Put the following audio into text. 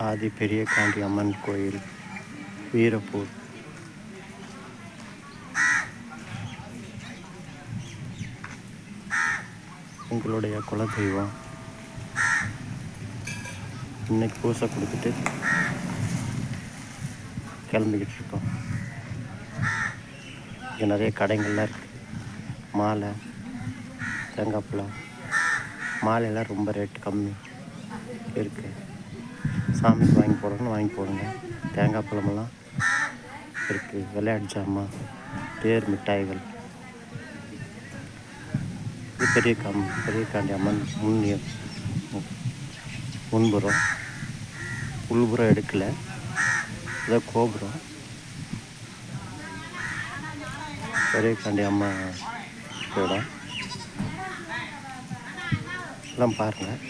ஆதி பெரிய காண்டி அம்மன் கோயில், வீரப்பூர். எங்களுடைய குலதெய்வம். இன்னைக்கு பூசை கொடுத்துட்டு கிளம்பிக்கிட்டு இருக்கோம். இங்கே நிறைய கடைகள்லாம் இருக்குது. மாலை, தேங்காய் பழம், மாலையெல்லாம் ரொம்ப ரேட்டு கம்மி இருக்குது. சாமிக்கு வாங்கி போடணும்னு வாங்கி போடுங்க. தேங்காய் பழமெல்லாம் இருக்குது. விளையாட்டு ஜாமான், தேர் மிட்டாய்கள். இது பெரிய காண்டி அம்மன் முன்புறம். உள்புறம் எடுக்கலை, இதை கோபுரம். பெரிய காண்டி அம்மா இடம் எல்லாம் பாருங்கள்.